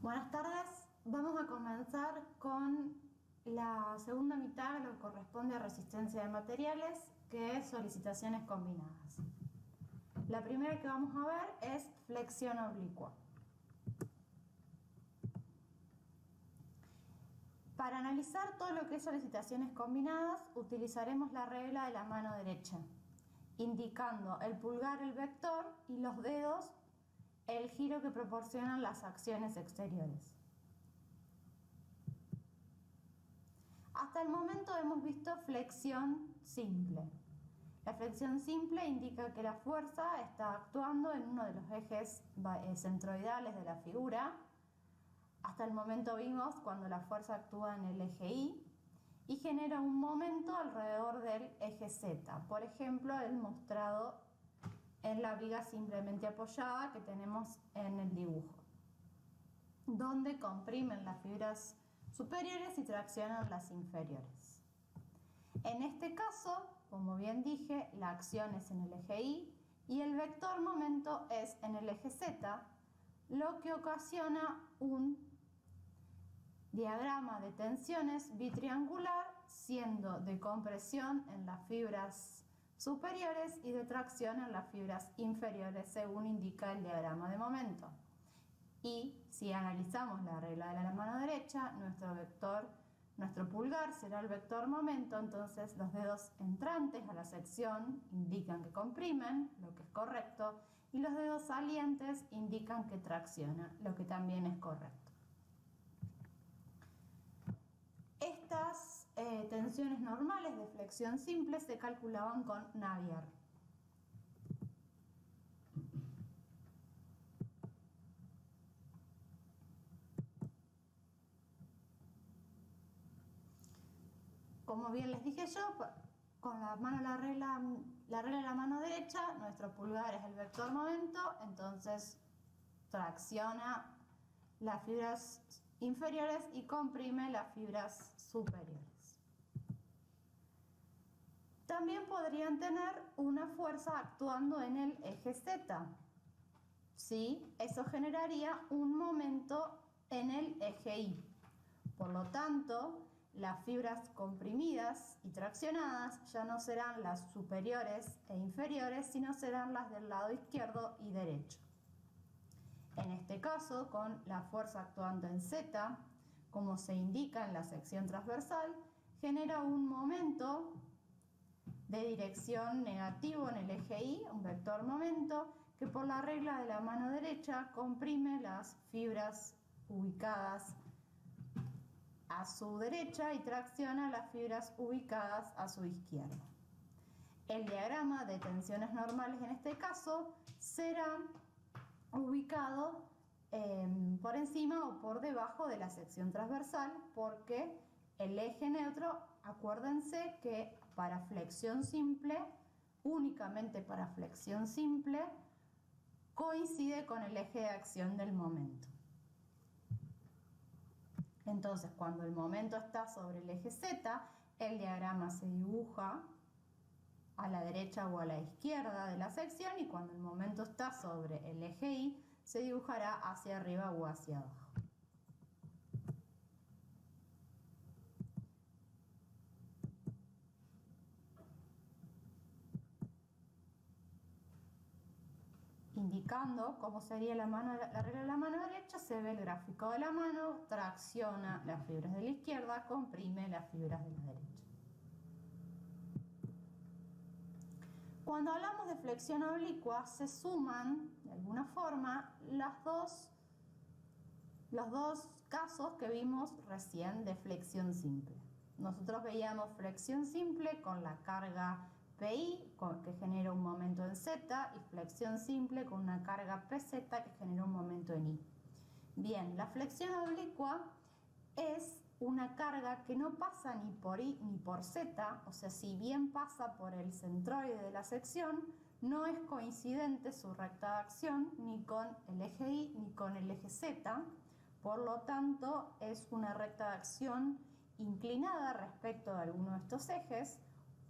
Buenas tardes, vamos a comenzar con la segunda mitad, lo que corresponde a resistencia de materiales, que es solicitaciones combinadas. La primera que vamos a ver es flexión oblicua. Para analizar todo lo que es solicitaciones combinadas, utilizaremos la regla de la mano derecha, indicando el pulgar el vector y los dedos el giro que proporcionan las acciones exteriores. Hasta el momento hemos visto flexión simple. La flexión simple indica que la fuerza está actuando en uno de los ejes centroidales de la figura. Hasta el momento vimos cuando la fuerza actúa en el eje Y y genera un momento alrededor del eje Z. Por ejemplo, el mostrado en la viga simplemente apoyada que tenemos en el dibujo, donde comprimen las fibras superiores y traccionan las inferiores. En este caso, como bien dije, la acción es en el eje Y y el vector momento es en el eje Z, lo que ocasiona un diagrama de tensiones bitriangular, siendo de compresión en las fibras superiores y de tracción en las fibras inferiores, según indica el diagrama de momento. Y si analizamos la regla de la mano derecha, nuestro pulgar será el vector momento, entonces los dedos entrantes a la sección indican que comprimen, lo que es correcto, y los dedos salientes indican que tracciona, lo que también es correcto. Estas tensiones normales de flexión simple se calculaban con Navier. Como bien les dije yo, con la regla de la mano derecha, nuestro pulgar es el vector momento, entonces tracciona las fibras inferiores y comprime las fibras superiores. También podrían tener una fuerza actuando en el eje Z. ¿Sí? Eso generaría un momento en el eje Y. Por lo tanto, las fibras comprimidas y traccionadas ya no serán las superiores e inferiores, sino serán las del lado izquierdo y derecho. En este caso, con la fuerza actuando en Z, como se indica en la sección transversal, genera un momento de dirección negativo en el eje Y, un vector momento, que por la regla de la mano derecha comprime las fibras ubicadas a su derecha y tracciona las fibras ubicadas a su izquierda. El diagrama de tensiones normales en este caso será ubicado por encima o por debajo de la sección transversal, porque el eje neutro, acuérdense que para flexión simple, únicamente para flexión simple, coincide con el eje de acción del momento. Entonces, cuando el momento está sobre el eje Z, el diagrama se dibuja a la derecha o a la izquierda de la sección, y cuando el momento está sobre el eje Y, se dibujará hacia arriba o hacia abajo. Indicando cómo sería la regla de la mano derecha, se ve el gráfico de la mano, tracciona las fibras de la izquierda, comprime las fibras de la derecha. Cuando hablamos de flexión oblicua, se suman, de alguna forma, los dos casos que vimos recién de flexión simple. Nosotros veíamos flexión simple con la carga PI, que genera un momento en Z, y flexión simple con una carga PZ, que genera un momento en Y. Bien, la flexión oblicua es una carga que no pasa ni por Y ni por Z, o sea, si bien pasa por el centroide de la sección, no es coincidente su recta de acción ni con el eje Y ni con el eje Z, por lo tanto es una recta de acción inclinada respecto de alguno de estos ejes,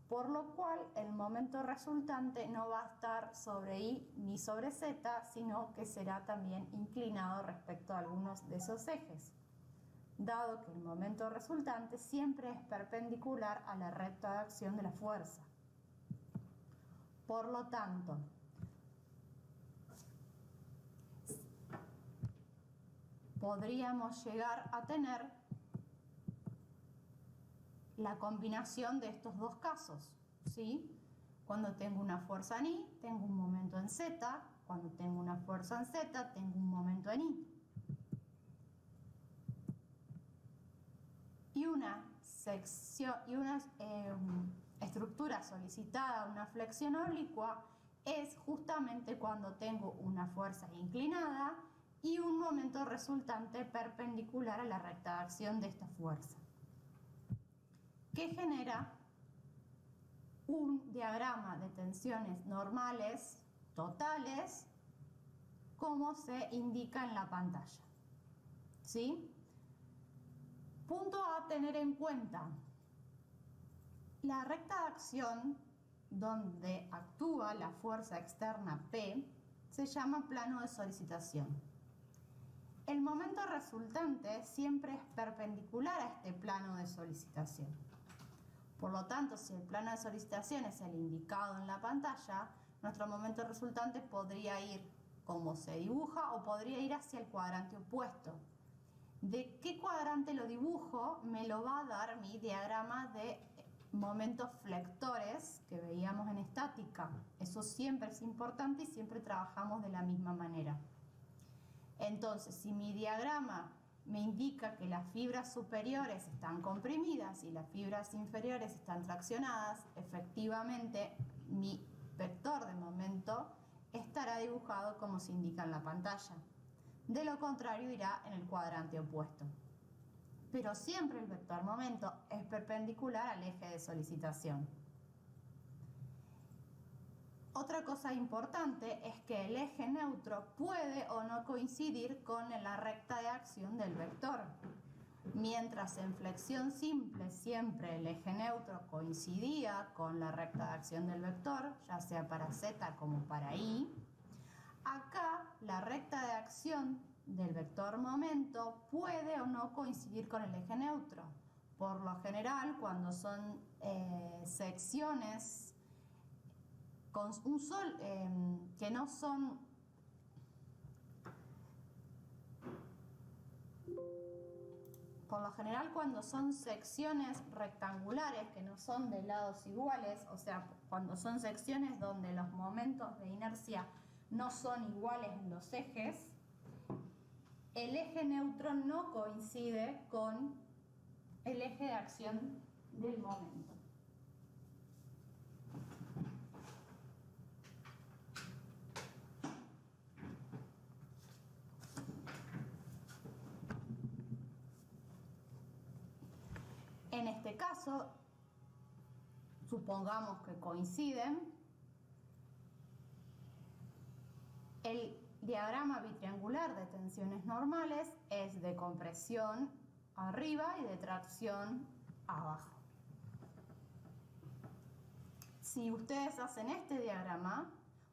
por lo cual el momento resultante no va a estar sobre Y ni sobre Z, sino que será también inclinado respecto a algunos de esos ejes, dado que el momento resultante siempre es perpendicular a la recta de acción de la fuerza. Por lo tanto, podríamos llegar a tener la combinación de estos dos casos, ¿sí? Cuando tengo una fuerza en Y, tengo un momento en Z. Cuando tengo una fuerza en Z, tengo un momento en Y. Y una estructura solicitada, una flexión oblicua, es justamente cuando tengo una fuerza inclinada y un momento resultante perpendicular a la recta de acción de esta fuerza, que genera un diagrama de tensiones normales totales, como se indica en la pantalla, ¿sí? Punto a tener en cuenta: la recta de acción donde actúa la fuerza externa P se llama plano de solicitación. El momento resultante siempre es perpendicular a este plano de solicitación. Por lo tanto, si el plano de solicitación es el indicado en la pantalla, nuestro momento resultante podría ir como se dibuja o podría ir hacia el cuadrante opuesto. ¿De qué cuadrante lo dibujo? Me lo va a dar mi diagrama de momentos flectores que veíamos en estática. Eso siempre es importante y siempre trabajamos de la misma manera. Entonces, si mi diagrama me indica que las fibras superiores están comprimidas y las fibras inferiores están traccionadas, efectivamente mi vector de momento estará dibujado como se indica en la pantalla. De lo contrario, irá en el cuadrante opuesto. Pero siempre el vector momento es perpendicular al eje de solicitación. Otra cosa importante es que el eje neutro puede o no coincidir con la recta de acción del vector. Mientras en flexión simple siempre el eje neutro coincidía con la recta de acción del vector, ya sea para Z como para Y, acá la recta de acción del vector momento puede o no coincidir con el eje neutro. Por lo general, cuando son secciones con un sol que no son por lo general cuando son secciones rectangulares que no son de lados iguales, o sea, cuando son secciones donde los momentos de inercia no son iguales en los ejes, el eje neutro no coincide con el eje de acción del momento. En este caso, supongamos que coinciden, el diagrama bitriangular de tensiones normales es de compresión arriba y de tracción abajo. Si ustedes hacen este diagrama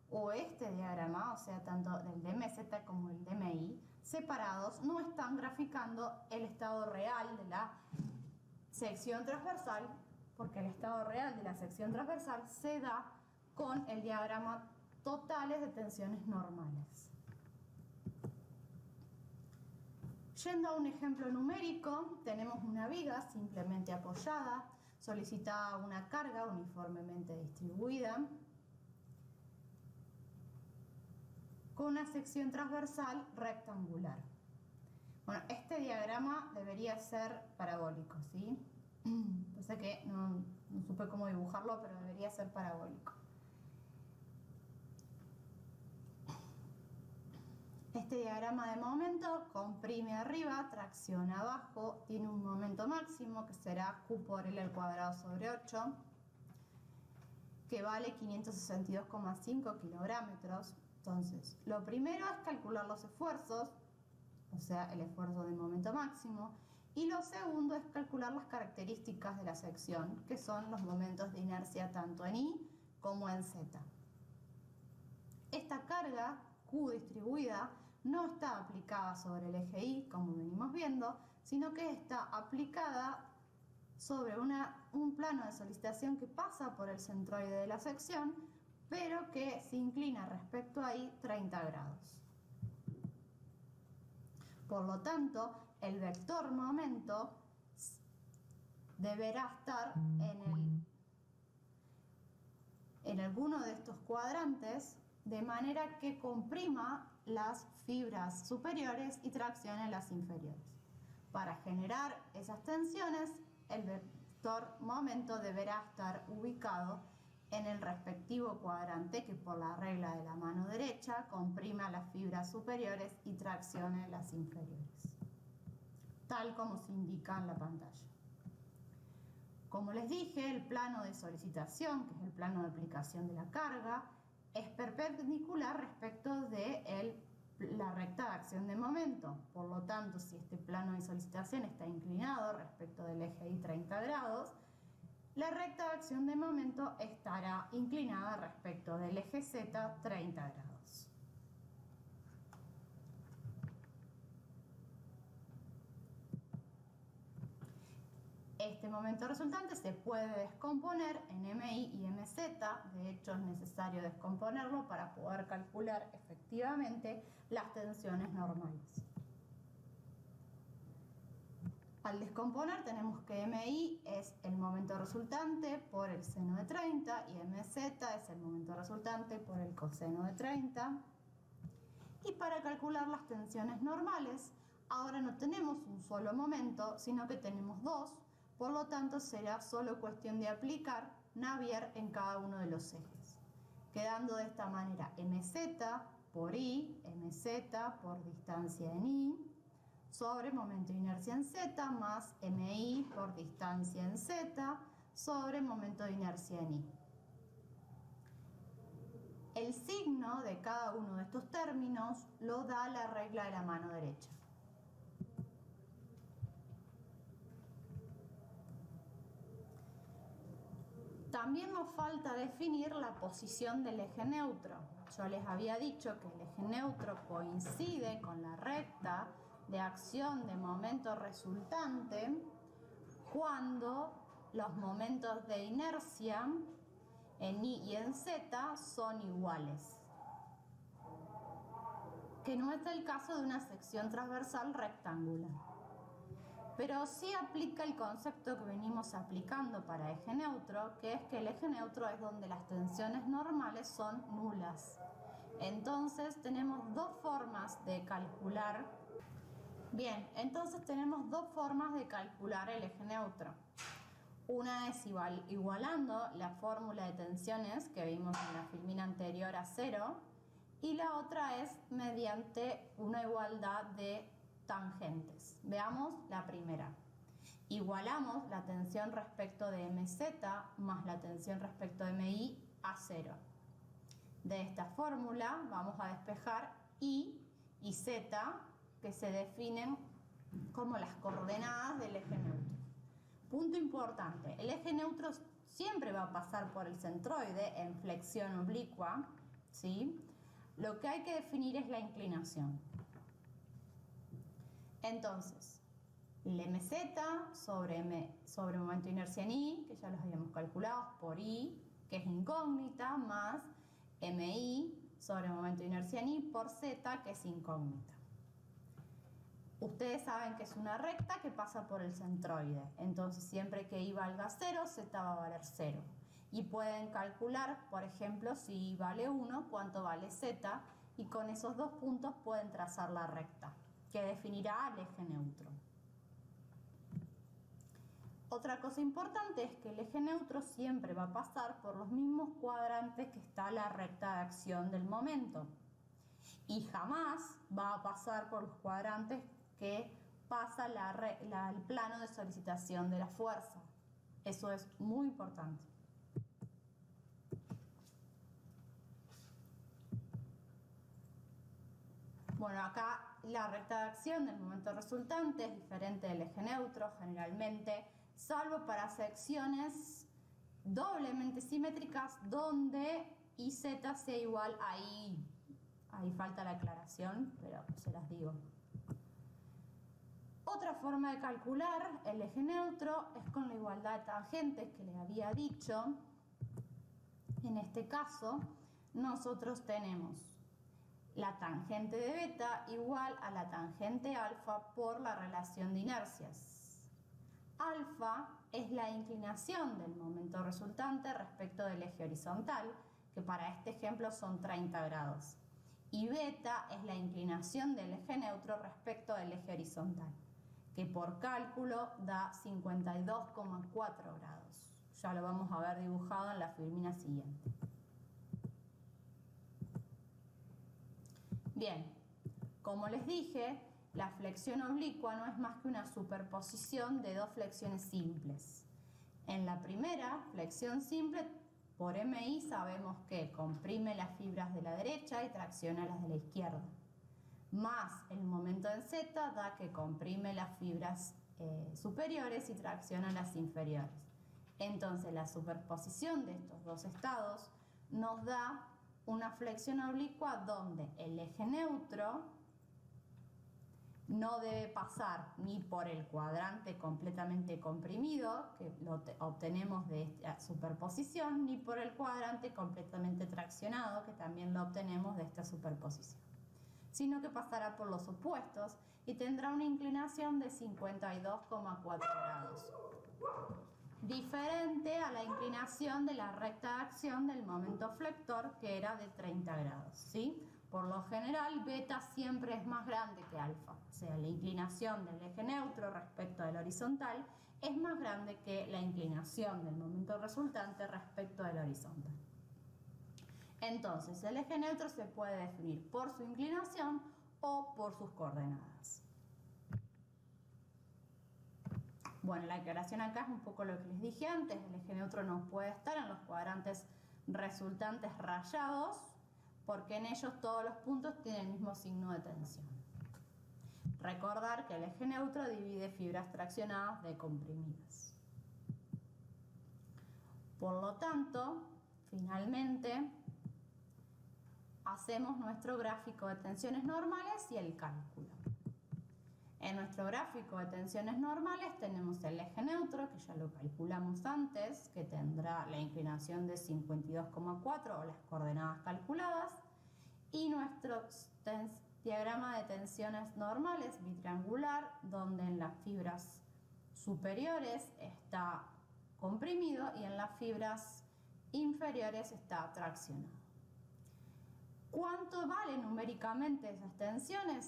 o este diagrama, o sea, tanto el de MZ como el de MI, separados, no están graficando el estado real de la sección transversal, porque el estado real de la sección transversal se da con el diagrama totales de tensiones normales. Yendo a un ejemplo numérico, tenemos una viga simplemente apoyada, solicitada una carga uniformemente distribuida, con una sección transversal rectangular. Bueno, este diagrama debería ser parabólico, ¿sí? Pensé que no supe cómo dibujarlo, pero debería ser parabólico. Este diagrama de momento comprime arriba, tracciona abajo, tiene un momento máximo que será Q por L al cuadrado sobre 8, que vale 562,5 kilogramos. Entonces, lo primero es calcular los esfuerzos, o sea, el esfuerzo de momento máximo, Y lo segundo es calcular las características de la sección, que son los momentos de inercia tanto en Y como en Z. Esta carga Q distribuida no está aplicada sobre el eje Y, como venimos viendo, sino que está aplicada sobre un plano de solicitación que pasa por el centroide de la sección, pero que se inclina respecto a Y 30 grados. Por lo tanto, el vector momento deberá estar en alguno de estos cuadrantes, de manera que comprima las fibras superiores y traccione las inferiores. Para generar esas tensiones, el vector momento deberá estar ubicado en el respectivo cuadrante que, por la regla de la mano derecha, comprima las fibras superiores y traccione las inferiores, tal como se indica en la pantalla. Como les dije, el plano de solicitación, que es el plano de aplicación de la carga, es perpendicular respecto de la recta de acción de momento. Por lo tanto, si este plano de solicitación está inclinado respecto del eje Y 30 grados, la recta de acción de momento estará inclinada respecto del eje Z 30 grados. Este momento resultante se puede descomponer en MI y MZ, de hecho es necesario descomponerlo para poder calcular efectivamente las tensiones normales. Al descomponer tenemos que MI es el momento resultante por el seno de 30 y MZ es el momento resultante por el coseno de 30. Y para calcular las tensiones normales, ahora no tenemos un solo momento, sino que tenemos dos. Por lo tanto, será solo cuestión de aplicar Navier en cada uno de los ejes, quedando de esta manera MZ por I, MZ por distancia en I, sobre momento de inercia en Z, más MI por distancia en Z, sobre momento de inercia en I. El signo de cada uno de estos términos lo da la regla de la mano derecha. También nos falta definir la posición del eje neutro. Yo les había dicho que el eje neutro coincide con la recta de acción de momento resultante cuando los momentos de inercia en Y y en Z son iguales, que no es el caso de una sección transversal rectangular. Pero sí aplica el concepto que venimos aplicando para eje neutro, que es que el eje neutro es donde las tensiones normales son nulas. Entonces tenemos dos formas de calcular. Bien, entonces tenemos dos formas de calcular el eje neutro. Una es igualando la fórmula de tensiones que vimos en la filmina anterior a cero, y la otra es mediante una igualdad de tangentes. Veamos la primera. Igualamos la tensión respecto de MZ más la tensión respecto de MI a cero. De esta fórmula vamos a despejar I y Z, que se definen como las coordenadas del eje neutro. Punto importante, el eje neutro siempre va a pasar por el centroide en flexión oblicua, ¿sí? Lo que hay que definir es la inclinación. Entonces, el MZ sobre momento de inercia en I, que ya los habíamos calculado, por I, que es incógnita, más MI sobre momento de inercia en I por Z, que es incógnita. Ustedes saben que es una recta que pasa por el centroide, entonces siempre que I valga 0, Z va a valer 0. Y pueden calcular, por ejemplo, si I vale 1, cuánto vale Z, y con esos dos puntos pueden trazar la recta, que definirá el eje neutro. Otra cosa importante es que el eje neutro siempre va a pasar por los mismos cuadrantes que está la recta de acción del momento, y jamás va a pasar por los cuadrantes que pasa el plano de solicitación de la fuerza. Eso es muy importante. Bueno, acá la recta de acción del momento resultante es diferente del eje neutro generalmente, salvo para secciones doblemente simétricas donde IZ sea igual a I. Ahí falta la aclaración, pero se las digo. Otra forma de calcular el eje neutro es con la igualdad de tangentes que les había dicho. En este caso, nosotros tenemos la tangente de beta igual a la tangente alfa por la relación de inercias. Alfa es la inclinación del momento resultante respecto del eje horizontal, que para este ejemplo son 30 grados. Y beta es la inclinación del eje neutro respecto del eje horizontal, que por cálculo da 52,4 grados. Ya lo vamos a ver dibujado en la filmina siguiente. Bien, como les dije, la flexión oblicua no es más que una superposición de dos flexiones simples. En la primera flexión simple, por MI sabemos que comprime las fibras de la derecha y tracciona las de la izquierda. Más el momento en Z da que comprime las fibras superiores y tracciona las inferiores. Entonces la superposición de estos dos estados nos da una flexión oblicua donde el eje neutro no debe pasar ni por el cuadrante completamente comprimido, que lo obtenemos de esta superposición, ni por el cuadrante completamente traccionado, que también lo obtenemos de esta superposición, sino que pasará por los opuestos y tendrá una inclinación de 52,4 grados, diferente a la inclinación de la recta de acción del momento flector, que era de 30 grados, ¿sí? Por lo general, beta siempre es más grande que alfa, o sea, la inclinación del eje neutro respecto del horizontal es más grande que la inclinación del momento resultante respecto del horizontal. Entonces, el eje neutro se puede definir por su inclinación o por sus coordenadas. Bueno, la aclaración acá es un poco lo que les dije antes. El eje neutro no puede estar en los cuadrantes resultantes rayados, porque en ellos todos los puntos tienen el mismo signo de tensión. Recordar que el eje neutro divide fibras traccionadas de comprimidas. Por lo tanto, finalmente, hacemos nuestro gráfico de tensiones normales y el cálculo. En nuestro gráfico de tensiones normales tenemos el eje neutro, que ya lo calculamos antes, que tendrá la inclinación de 52,4 o las coordenadas calculadas, y nuestro diagrama de tensiones normales bitriangular, donde en las fibras superiores está comprimido y en las fibras inferiores está traccionado. ¿Cuánto valen numéricamente esas tensiones?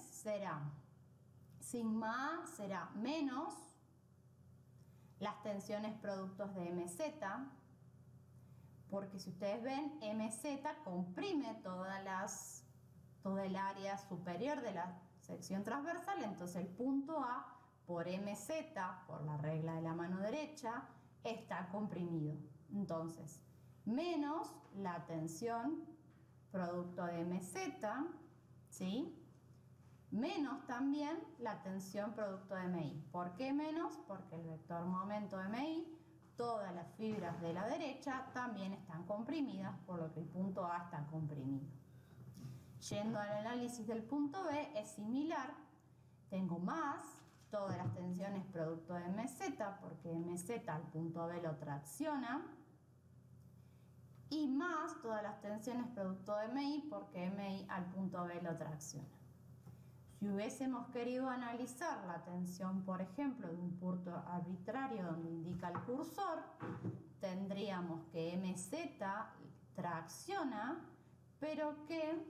Sigma A será menos las tensiones productos de MZ, porque si ustedes ven, MZ comprime todo el área superior de la sección transversal, entonces el punto A por MZ, por la regla de la mano derecha, está comprimido. Entonces, menos la tensión producto de MZ, ¿sí? Menos también la tensión producto de MI. ¿Por qué menos? Porque el vector momento de MI, todas las fibras de la derecha también están comprimidas, por lo que el punto A está comprimido. Yendo al análisis del punto B es similar. Tengo más todas las tensiones producto de MZ, porque MZ al punto B lo tracciona, y más todas las tensiones producto de MI, porque MI al punto B lo tracciona. Si hubiésemos querido analizar la tensión, por ejemplo, de un punto arbitrario donde indica el cursor, tendríamos que MZ tracciona, pero que,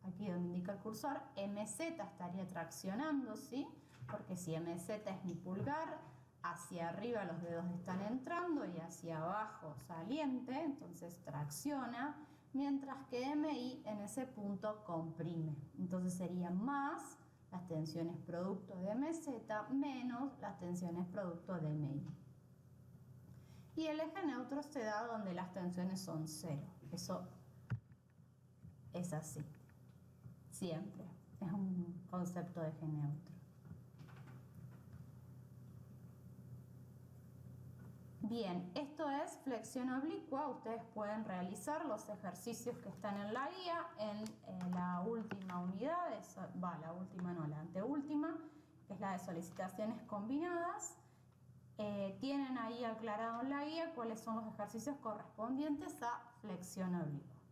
aquí donde indica el cursor, MZ estaría traccionando, ¿sí? Porque si MZ es mi pulgar, hacia arriba los dedos están entrando y hacia abajo saliente, entonces tracciona, mientras que MI en ese punto comprime. Entonces serían más las tensiones producto de MZ menos las tensiones producto de MI. Y el eje neutro se da donde las tensiones son cero. Eso es así, siempre. Es un concepto de eje neutro. Bien, esto es flexión oblicua. Ustedes pueden realizar los ejercicios que están en la guía en la última unidad, la última no, la anteúltima, que es la de solicitaciones combinadas. Tienen ahí aclarado en la guía cuáles son los ejercicios correspondientes a flexión oblicua.